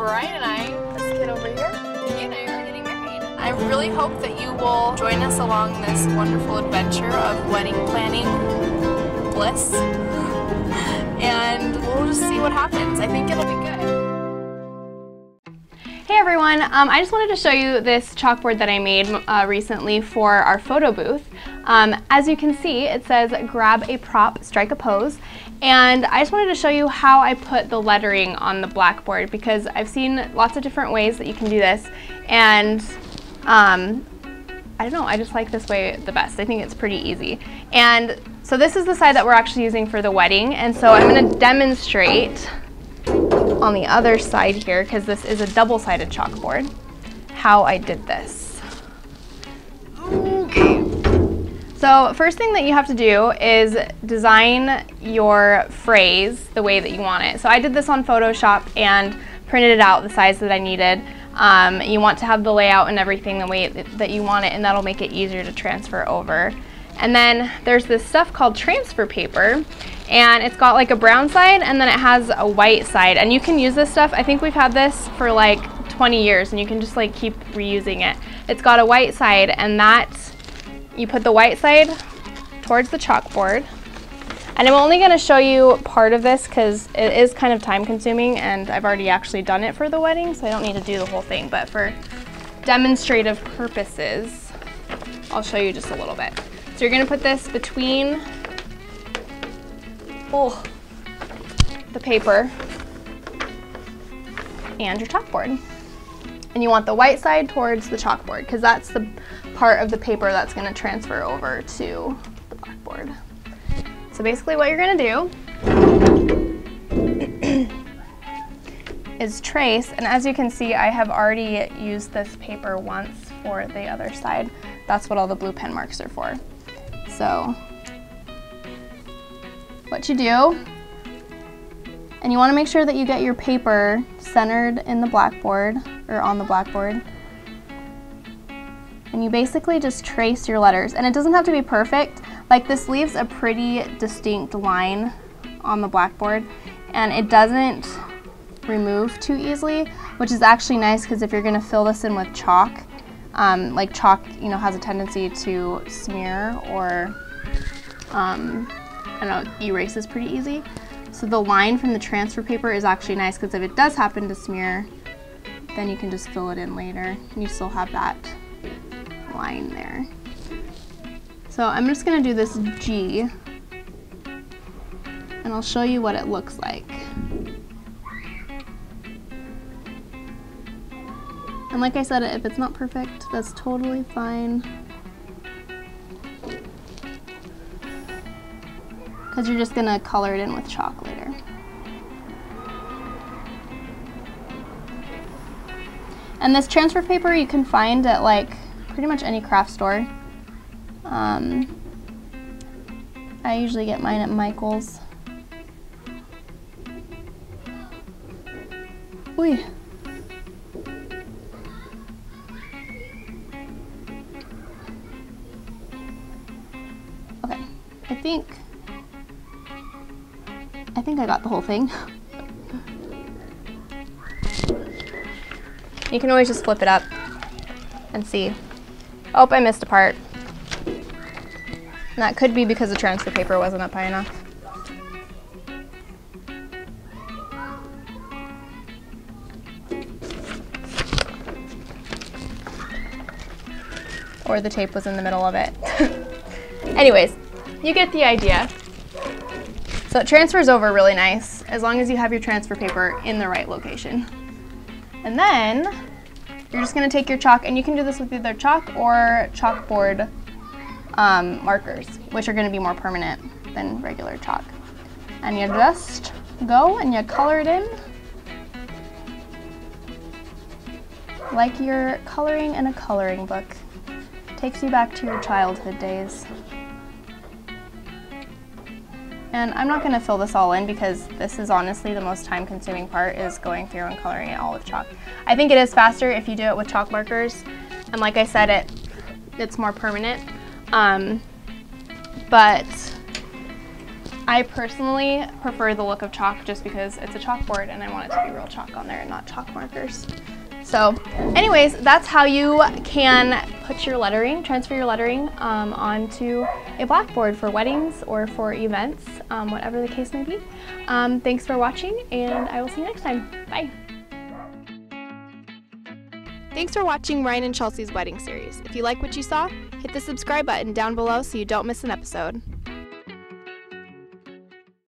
Brian and I, this kid over here, he and I are getting married. I really hope that you will join us along this wonderful adventure of wedding planning bliss. And we'll just see what happens. I think it'll be good. Hey everyone, I just wanted to show you this chalkboard that I made recently for our photo booth. As you can see, it says grab a prop, strike a pose, and I just wanted to show you how I put the lettering on the blackboard because I've seen lots of different ways that you can do this, and I don't know, I just like this way the best. I think it's pretty easy. And so this is the side that we're actually using for the wedding, and so I'm going to demonstrate on the other side here, because this is a double-sided chalkboard, how I did this. Okay. So first thing that you have to do is design your phrase the way that you want it. So I did this on Photoshop and printed it out the size that I needed. You want to have the layout and everything the way that you want it, and that'll make it easier to transfer over. And then there's this stuff called transfer paper, and it's got like a brown side and then it has a white side, and you can use this stuff. I think we've had this for like 20 years and you can just like keep reusing it. It's got a white side, and that you put the white side towards the chalkboard. And I'm only going to show you part of this because it is kind of time consuming and I've already actually done it for the wedding, so I don't need to do the whole thing, but for demonstrative purposes I'll show you just a little bit. So you're going to put this between the paper and your chalkboard. And you want the white side towards the chalkboard because that's the part of the paper that's going to transfer over to the blackboard. So basically what you're going to do is trace, and as you can see I have already used this paper once for the other side. That's what all the blue pen marks are for. So what you do, and you want to make sure that you get your paper centered in the blackboard, or on the blackboard, and you basically just trace your letters. And it doesn't have to be perfect, like this leaves a pretty distinct line on the blackboard and it doesn't remove too easily, which is actually nice because if you're going to fill this in with chalk, like chalk, you know, has a tendency to smear or I don't know, erases pretty easy. So the line from the transfer paper is actually nice because if it does happen to smear, then you can just fill it in later and you still have that line there. So I'm just going to do this G and I'll show you what it looks like. And like I said, if it's not perfect, that's totally fine. Because you're just going to color it in with chalk later. And this transfer paper you can find at like pretty much any craft store. I usually get mine at Michael's. Ooh. Okay, I think I got the whole thing. You can always just flip it up and see. Oh, I missed a part. And that could be because the transfer paper wasn't up high enough. Or the tape was in the middle of it. Anyways, you get the idea. So it transfers over really nice as long as you have your transfer paper in the right location. And then you're just going to take your chalk, and you can do this with either chalk or chalkboard markers, which are going to be more permanent than regular chalk. And you just go and you color it in like you're coloring in a coloring book. Takes you back to your childhood days. And I'm not going to fill this all in because this is honestly the most time-consuming part, is going through and coloring it all with chalk. I think it is faster if you do it with chalk markers, and like I said, it's more permanent. But I personally prefer the look of chalk just because it's a chalkboard and I want it to be real chalk on there and not chalk markers. So anyways, that's how you can put your lettering, transfer your lettering onto a blackboard for weddings or for events, whatever the case may be. Thanks for watching, and I will see you next time. Bye. Thanks for watching Ryan and Chelsea's wedding series. If you like what you saw, hit the subscribe button down below so you don't miss an episode.